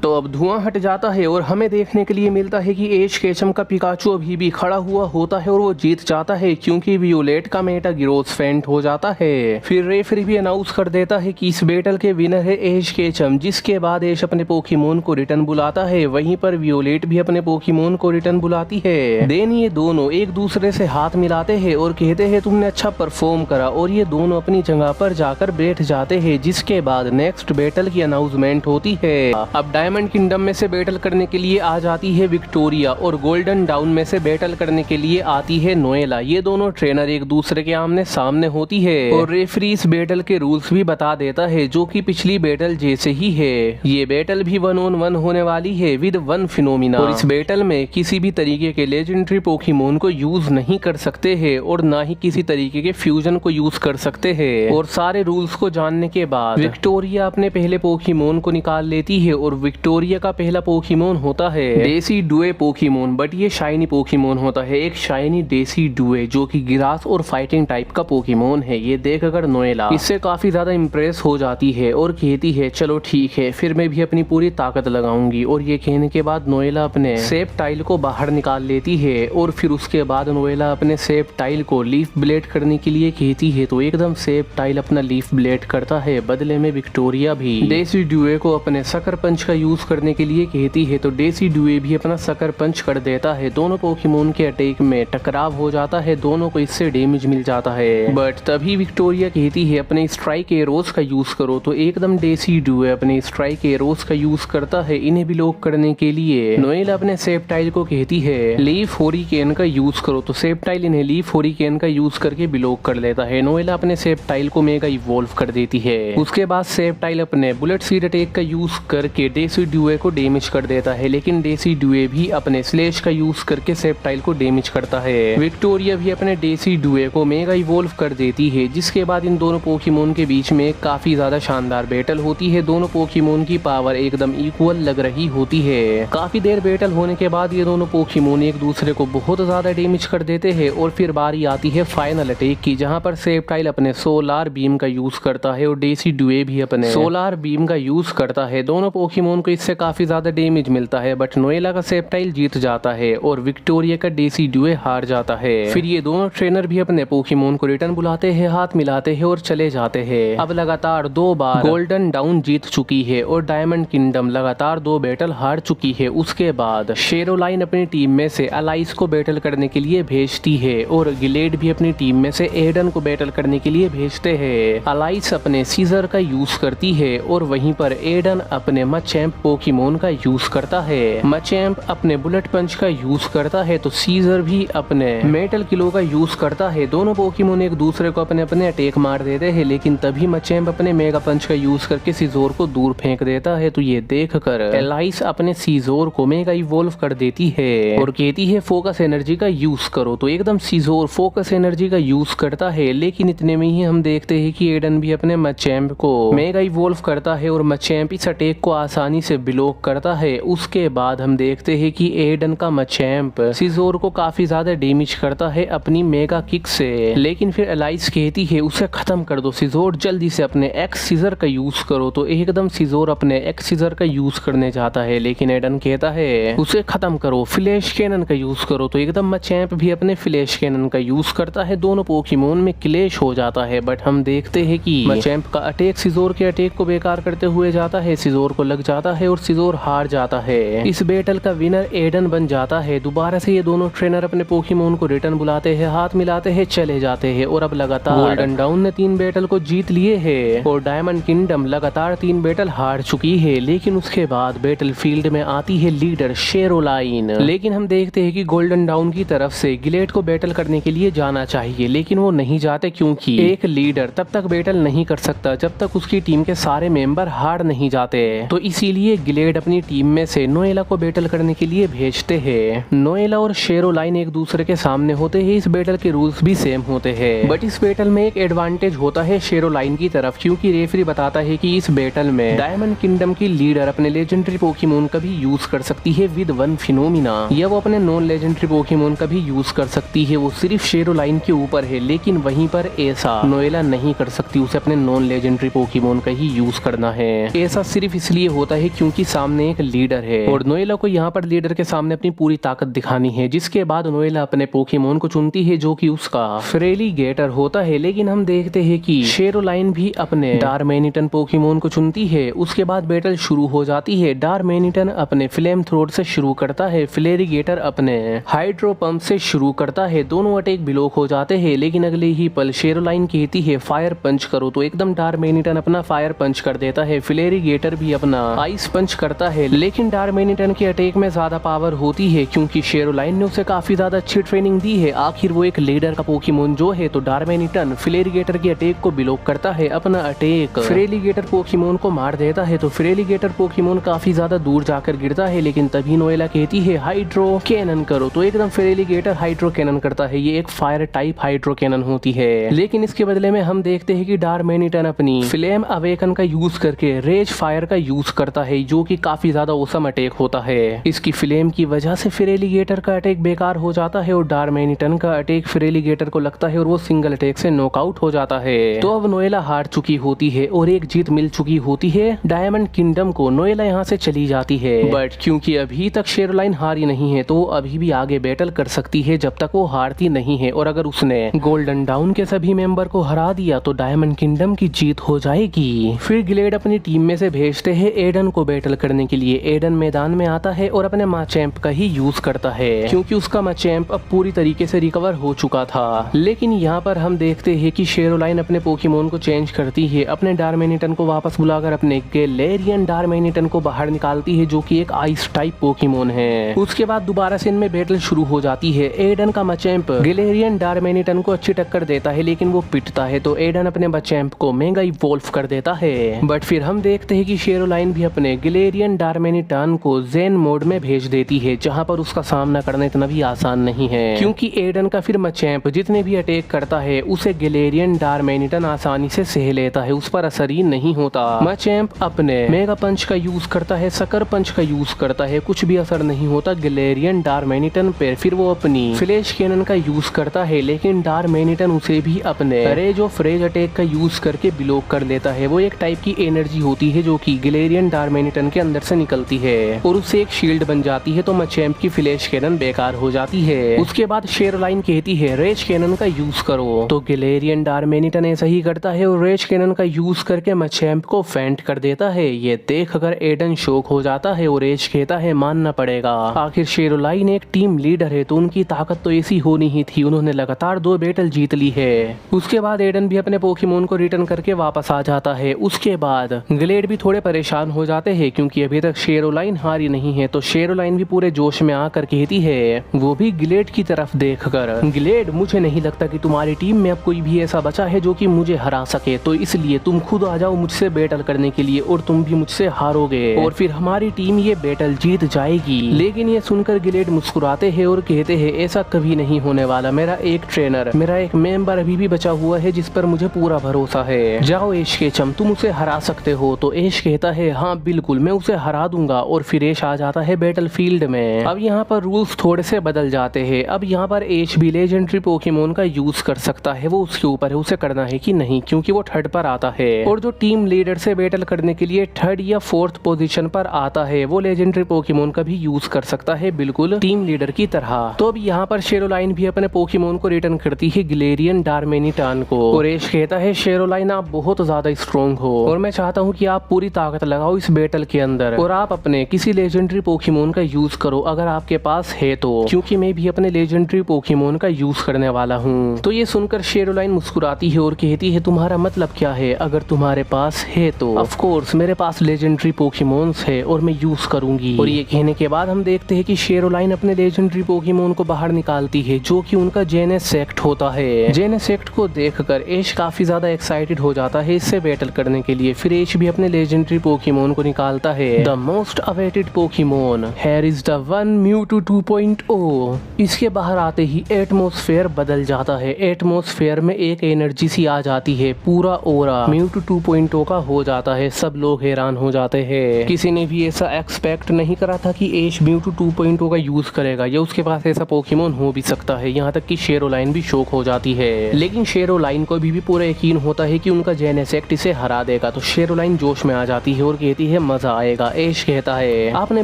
तो अब धुआं हट जाता है और हमें देखने के लिए मिलता है कि एज केचम का पिकाचू अभी भी खड़ा हुआ होता है और वो जीत जाता है क्योंकि वियोलेट का मेटाग्रोथ फेंट हो जाता है। फिर रेफरी भी अनाउंस कर देता है कि इस बैटल के विनर है एज केचम, जिसके बाद एज अपने पोकेमोन को रिटर्न बुलाता है। वहीं पर वियोलेट भी अपने पोकेमोन को रिटर्न बुलाती है। देन ये दोनों एक दूसरे से हाथ मिलाते हैं और कहते हैं तुमने अच्छा परफॉर्म करा, और ये दोनों अपनी जगह पर जाकर बैठ जाते हैं। जिसके बाद नेक्स्ट बैटल की अनाउंसमेंट होती है। अब डायमंड किंगडम में से बैटल करने के लिए आ जाती है विक्टोरिया और गोल्डन डाउन में से बैटल करने के लिए आती है नोएला। ये दोनों ट्रेनर एक दूसरे के आमने सामने होती है और रेफरी इस बैटल के रूल्स भी बता देता है जो कि पिछली बैटल जैसे ही है। ये बैटल भी 1-on-1 होने वाली है विद 1 फिनोमिना, और इस बैटल में किसी भी तरीके के लेजेंडरी पोकेमोन को यूज नहीं कर सकते हैं और ना ही किसी तरीके के फ्यूजन को यूज कर सकते हैं। और सारे रूल्स को जानने के बाद विक्टोरिया अपने पहले पोकेमोन को निकाल लेती है और विक्टोरिया का पहला पोकेमोन होता है देसी डुए पोकेमोन, बट ये शाइनी पोकेमोन होता है, एक शाइनी देसी डुए जो कि ग्रास और फाइटिंग टाइप का पोकेमोन है। ये देखकर नोएला इससे काफी ज्यादा इम्प्रेस हो जाती है और कहती है चलो ठीक है, फिर मैं भी अपनी पूरी ताकत लगाऊंगी। और ये कहने के बाद नोएला अपने सेप्टाइल को बाहर निकाल लेती है और फिर उसके बाद नोएला अपने सेप्टाइल को लीफ ब्लेड करने के लिए कहती है। तो एकदम सेप्टाइल अपना लीफ ब्लेड करता है। बदले में विक्टोरिया भी देसी डुए को अपने सकर पंच का यूज करने के लिए कहती है। तो देसी डुए भी अपना सकर पंच कर देता है। दोनों पोकेमोन के अटैक में टकराव हो जाता है, दोनों को इससे डैमेज मिल जाता है। बट तभी विक्टोरिया कहती है अपने स्ट्राइक एरोस का यूज करो। तो एकदम देसी डुए अपने स्ट्राइक एरोस का यूज करता है इन्हें ब्लॉक करने के लिए। नोएला अपने सेप्टाइल को कहती है लीफ होरिकेन का यूज करो। तो सेप्टाइल इन्हें लीफ होरिकेन का यूज करके ब्लॉक कर लेता है। नोएला अपने सेप्टाइल को मेगा इवॉल्व कर देती है। उसके बाद सेप्टाइल अपने बुलेट सीड अटैक का यूज करके देसी डुए को डैमेज कर देता है, लेकिन देसी डुए भी अपने स्लेश का यूज करके सेप्टाइल को डैमेज करता है। विक्टोरिया भी अपने देसी डुए को मेगा इवॉल्व कर देती है। जिसके बाद इन दोनों पोकेमोन के बीच में काफी ज्यादा शानदार बैटल होती है। दोनों पोकेमोन की पावर एकदम इक्वल लग रही होती है। काफी देर बैटल होने के बाद ये दोनों पोकेमोन एक दूसरे को बहुत ज्यादा डैमेज कर देते हैं और फिर बारी आती है फाइनल अटैक की, जहां पर सेप्टाइल अपने सोलार बीम का यूज करता है और देसी डुए भी अपने सोलार बीम का यूज करता है। दोनों पोकेमोन को इससे काफी ज्यादा डैमेज मिलता है, बट नोएला का सेप्टाइल जीत जाता है और विक्टोरिया का देसी डुए हार जाता है। फिर ये दोनों ट्रेनर भी अपने पोकेमोन को रिटर्न बुलाते हैं, हाथ मिलाते हैं और चले जाते हैं। अब लगातार 2 बार गोल्डन डाउन जीत चुकी है और डायमंड किंगडम लगातार 2 बैटल हार चुकी है। उसके बाद शेरोलाइन अपनी टीम में से अलाइस को बैटल करने के लिए भेजती है और गिलेड भी अपनी टीम में से एडन को बैटल करने के लिए भेजते हैं। अलाइस अपने सीजर का यूज करती है और वहीं पर एडन अपने मचैम्प पोकेमोन का यूज करता है। मचैम्प अपने बुलेट पंच का यूज करता है तो सीजर भी अपने मेटल किलो का यूज करता है। दोनों पोकेमोन एक दूसरे को अपने अपने अटैक मार देते हैं, लेकिन तभी मचैम्प अपने मेगा पंच का यूज करके सीजोर को दूर फेंक देता है। तो ये देखकर एलाइस अपने सीजोर को मेगा इवॉल्व कर देती है और कहती है फोकस एनर्जी का यूज करो। तो एकदम सीजोर फोकस एनर्जी का यूज करता है, लेकिन इतने में ही हम देखते हैं कि एडन भी अपने मचैम्प को मेगा इवॉल्व करता है और मचैम्प इस अटैक को आसानी से ब्लॉक करता है। उसके बाद हम देखते हैं कि एडन का मचैम्प सीजोर को काफी ज्यादा डैमेज करता है अपनी मेगा किक से, लेकिन फिर एलाइस कहती है उसे खत्म कर दो सीजोर, जल्दी से अपने एक्स सीजर का यूज करो। तो एकदम सीजोर अपने एक्स सीजर का यूज करने जाता है, लेकिन एडन कहता है उसे खत्म करो, फ्लैश कैनन का यूज करो। तो एकदम मचैम्प भी अपने फ्लैश कैनन का यूज करता है। दोनों पोकेमोन में क्लैश हो जाता है, बट हम देखते हैं कि मचैम्प का अटैक सीजोर के अटैक को बेकार करते हुए जाता है, सीजोर को लग जाता है और सीजोर हार जाता है। इस बैटल का विनर एडन बन जाता है। दोबारा से ये दोनों ट्रेनर अपने पोकेमोन को रिटर्न बुलाते हैं, हाथ मिलाते हैं, चले जाते हैं और अब लगातार गोल्डन डाउन ने 3 बैटल को जीत लिए हैं और डायमंड किंगडम लगातार 3 बैटल हार चुकी है। लेकिन उसके बाद बैटल फील्ड में आती है लीडर शेरोलाइन। लेकिन हम देखते हैं कि गोल्डन डाउन की तरफ से गिलेट को बैटल करने के लिए जाना चाहिए, लेकिन वो नहीं जाते क्योंकि एक लीडर तब तक बैटल नहीं कर सकता जब तक उसकी टीम के सारे मेंबर हार नहीं जाते। तो इसीलिए गिलेड अपनी टीम में से नोएला को बैटल करने के लिए भेजते हैं। नोएला और शेरोलाइन एक दूसरे के सामने होते हैं। इस बैटल के रूल्स भी सेम होते हैं, बट इस बैटल में एक एडवांटेज होता है शेरोलाइन की तरफ, क्योंकि रेफरी बताता है कि इस बैटल में डायमंड किंगडम की लीडर अपने लेजेंडरी पोकेमोन का भी यूज कर सकती है विद 1 फिनोमिना, या वो अपने नॉन लेजेंडरी पोकेमोन का भी यूज कर सकती है। वो सिर्फ शेरोलाइन के ऊपर है, लेकिन वहीं पर ऐसा नोएला नहीं कर सकती, उसे अपने नॉन लेजेंडरी पोकेमोन का ही यूज करना है। ऐसा सिर्फ इसलिए होता है क्योंकि सामने एक लीडर है और नोएला को यहाँ पर लीडर के सामने अपनी पूरी ताकत दिखानी है। जिसके बाद नोएला अपने पोकेमोन को चुनती है जो कि उसका फ्रेलिगेटर होता है। लेकिन हम देखते हैं कि शेरोलाइन भी अपने डार्मेनिटन पोकेमोन को चुनती है। उसके बाद बैटल शुरू हो जाती है। डार्मेनिटन अपने फ्लेम थ्रोट से शुरू करता है, फ्लेरिगेटर अपने हाइड्रो पंप से शुरू करता है। दोनों अटैक ब्लॉक हो जाते हैं। लेकिन अगले ही पल शेरोलाइन कहती है फायर पंच करो, तो एकदम डार्मेनिटन अपना फायर पंच कर देता है। फ्लेरिगेटर भी अपना आइस पंच करता है। लेकिन डार्मेनिटन के अटैक में ज्यादा पावर होती है क्योंकि शेरोलाइन ने उसे काफी ज्यादा अच्छी ट्रेनिंग दी है। आखिर वो एक लीडर का पोकेमोन जो है, तो डार्मेनिटन फ्लेरिगेटर के अटैक को ब्लॉक करता है। अपना अटैक फ्रेलिगेटर पोकेमोन को मार देता है। तो फ्रेलिगेटर पोकेमोन काफी ज्यादा दूर जाकर गिरता है। लेकिन तभी नोएला कहती है हाइड्रो कैनन करो, तो एकदम फ्रेलिगेटर हाइड्रो कैनन करता है। ये एक फायर टाइप हाइड्रो कैनन होती है। लेकिन इसके बदले में हम देखते हैं कि डार्मेनिटन अपनी फ्लेम अवेकन का यूज करके रेज फायर का यूज करता है, जो कि काफी ज्यादा औसम अटैक होता है। इसकी फ्लेम की वजह से फ्रेलिगेटर का अटैक बेकार हो जाता है और डार्मेनिटन का अटैक फ्रेलिगेटर को लगता है और वो सिंगल अटैक से नॉकआउट हो जाता है। तो अब नोएला हार चुकी होती है और एक जीत मिल चुकी होती है डायमंड किंगडम को। नोएला यहाँ से चली जाती है, बट क्योंकि अभी तक शेरोलाइन हारी नहीं है तो वो अभी भी आगे बैटल कर सकती है जब तक वो हारती नहीं है। और अगर उसने गोल्डन डाउन के सभी मेंबर को हरा दिया तो डायमंड किंगडम की जीत हो जाएगी। फिर ग्लेड अपनी टीम में से भेजते हैं एडन को बैटल करने के लिए। एडन मैदान में आता है और अपने माचैम्प का ही यूज करता है क्योंकि उसका माचैम्प अब पूरी तरीके से रिकवर हो चुका था। लेकिन यहाँ पर हम देखते हैं कि शेरोलाइन अपने पोकेमोन को चेंज करती है। अपने डार्मेनिटन को वापस बुलाकर अपने गैलेरियन डार्मेनिटन को बाहर निकालती है, जो कि एक आइस टाइप पोकेमोन है। उसके बाद दोबारा से इनमें बैटल शुरू हो जाती है। एडन का माचैम्प गैलेरियन डार्मेनिटन को अच्छी टक्कर देता है, लेकिन वो पिटता है। तो एडन अपने माचैम्प को मेगा इवॉल्व कर देता है। बट फिर हम देखते हैं कि शेरोलाइन भी अपने गैलेरियन डार्मेनिटन को जेन मोड में भेज देती है, जहाँ पर उसका सामना करना इतना भी आसान नहीं है क्योंकि एडन का फिर माचैम्प जितने भी अटैक करता है उसे गैलेरियन डार्मेनिटन आसानी से सह लेता है, उस पर असर ही नहीं होता। माचैम्प अपने मेगा पंच का यूज करता है, सकर पंच का यूज करता है, कुछ भी असर नहीं होता गैलेरियन डार्मेनिटन पे। फिर वो अपनी फ्लैश कैनन का यूज करता है, लेकिन डार्मेनिटन उसे भी अपने रेज ऑफ रेज अटैक का यूज करके ब्लॉक कर लेता है। वो एक टाइप की एनर्जी होती है जो कि गैलेरियन डार्मेनिटन के अंदर से निकलती है और उससे एक शील्ड बन जाती है। तो माचैम्प की फ्लैश कैनन बेकार हो जाती है। उसके बाद शेरोलाइन कहती है रेज कैनन का यूज करो, तो गैलेरियन डार्मेनिटन ऐसा ही करता है और रेज कैनन का यूज करके माचैम्प को फेंट कर देता है। ये देख कर एडन शॉक हो जाता है और रेज कहता है मानना पड़ेगा, आखिर शेरोलाइन एक टीम लीडर है तो उनकी ताकत तो ऐसी होनी ही थी। उन्होंने लगातार 2 बैटल जीत ली है। उसके बाद एडन भी अपने पोकेमोन को रिटर्न करके वापस आ जाता है। उसके बाद ग्लेड भी थोड़े परेशान हो जाते हैं क्योंकि अभी तक शेरोलाइन हारी नहीं है। तो शेरोलाइन भी पूरे जोश में आकर कहती है, वो भी ग्लेड की तरफ देखकर, ग्लेड मुझे नहीं लगता कि तुम्हारी टीम में अब कोई भी ऐसा बचा है जो कि मुझे हरा सके, तो इसलिए तुम खुद आ जाओ मुझसे बैटल करने के लिए और तुम भी मुझसे हारोगे और फिर हमारी टीम ये बैटल जीत जाएगी। लेकिन ये सुनकर ग्लेड मुस्कुराते हैं और कहते हैं ऐसा कभी नहीं होने वाला। मेरा एक ट्रेनर, मेरा एक मेंबर अभी भी बचा हुआ है जिस पर मुझे पूरा भरोसा है। जाओ ऐश केचम, तुम उसे हरा सकते हो। तो ऐश कहता है हाँ बिल्कुल मैं उसे हरा दूंगा और फिर ऐश आ जाता है बैटल फील्ड में। अब यहाँ पर रूल्स थोड़े से बदल जाते हैं। अब यहाँ पर ऐश भी लेजेंडरी पोकेमोन का यूज कर सकता है, वो उसके ऊपर है उसे करना है कि नहीं, क्योंकि वो 3rd पर आता है और जो टीम लीडर से बैटल करने के लिए 3rd या 4th पोजीशन पर आता है वो लेजेंडरी पोकेमोन का भी यूज कर सकता है, बिल्कुल टीम लीडर की तरह। तो अब यहाँ पर शेरोलाइन भी अपने पोकेमोन को रिटर्न करती है गैलेरियन डार्मेनिटन को और ऐश कहता है शेरोलाइन आप बहुत ज्यादा स्ट्रॉन्ग हो और मैं चाहता हूँ कि आप पूरी ताकत लगाओ इस बैटल के अंदर और आप अपने किसी लेजेंडरी पोकेमोन का यूज करो अगर आपके पास है तो, क्योंकि मैं भी अपने लेजेंडरी पोकेमोन का यूज करने वाला हूँ। तो ये सुनकर शेरोलाइन मुस्कुराती है और कहती है तुम्हारा मतलब क्या है, अगर तुम्हारे पास है तो ऑफ कोर्स मेरे पास लेजेंडरी पोकेमोन्स है और मैं यूज करूंगी। और ये कहने के बाद हम देखते हैं कि शेरोलाइन अपने लेजेंडरी पोकेमोन को बाहर निकालती है जो कि उनका जेनेसेक्ट होता है। जेनेसेक्ट को देखकर ऐश काफी ज्यादा एक्साइटेड हो जाता है इससे बैटल करने के लिए। फिर ऐश भी अपने लेजेंडरी पोकेमोन को निकालता है। The most awaited Pokemon here is the one Mewtwo 2.0। इसके बाहर आते ही एटमॉस्फेयर बदल जाता है। एटमॉस्फेयर में एक एनर्जी सी आ जाती है, पूरा ओरा म्यूटू 2.0 का हो जाता है। सब लोग हैरान हो जाते हैं। किसी ने भी ऐसा एक्सपेक्ट नहीं करा था कि ऐश म्यूटू 2.0 का यूज करेगा या उसके पास ऐसा पोकेमोन हो भी सकता है। यहाँ तक कि शेरोलाइन भी शॉक हो जाती है, लेकिन शेरोलाइन को भी पूरा यकीन होता है कि उनका जेनेसेक्ट इसे हरा देगा। तो शेरोलाइन जोश में आ जाती है और कहती है मजा आएगा। एश कहता है आपने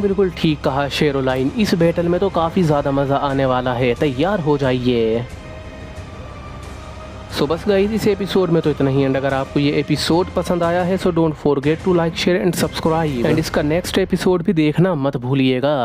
बिल्कुल ठीक कहा शेरोलाइन, इस बैटल में तो काफी ज्यादा मजा आने वाला है, तैयार हो जाइए। सो बस गाइस इस एपिसोड में तो इतना ही। एंड अगर आपको ये एपिसोड पसंद आया है so don't forget to like share and subscribe, and इसका नेक्स्ट एपिसोड भी देखना मत भूलिएगा।